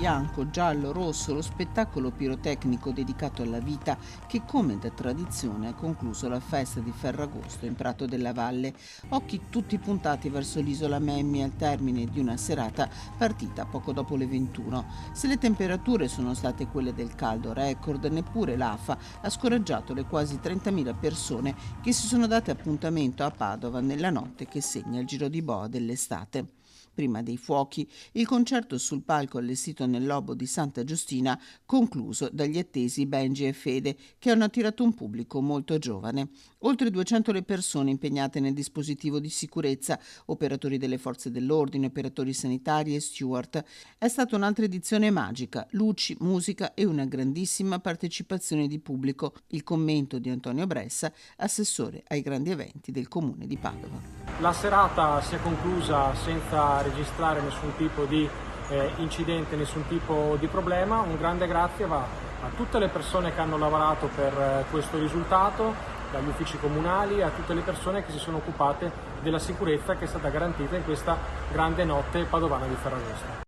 bianco, giallo, rosso, lo spettacolo pirotecnico dedicato alla vita che, come da tradizione, ha concluso la festa di Ferragosto in Prato della Valle. Occhi tutti puntati verso l'isola Memmi al termine di una serata partita poco dopo le 21. Se le temperature sono state quelle del caldo record, neppure l'AFA ha scoraggiato le quasi 30.000 persone che si sono date appuntamento a Padova nella notte che segna il giro di boa dell'estate. Prima dei fuochi, il concerto sul palco allestito nel Lobo di Santa Giustina, concluso dagli attesi Benji e Fede, che hanno attirato un pubblico molto giovane. Oltre 200 le persone impegnate nel dispositivo di sicurezza, operatori delle forze dell'ordine, operatori sanitari e steward. È stata un'altra edizione magica, luci, musica e una grandissima partecipazione di pubblico. Il commento di Antonio Bressa, assessore ai grandi eventi del Comune di Padova. La serata si è conclusa senza registrare nessun tipo di incidente, nessun tipo di problema. Un grande grazie va a tutte le persone che hanno lavorato per questo risultato, dagli uffici comunali a tutte le persone che si sono occupate della sicurezza che è stata garantita in questa grande notte padovana di Ferragosto.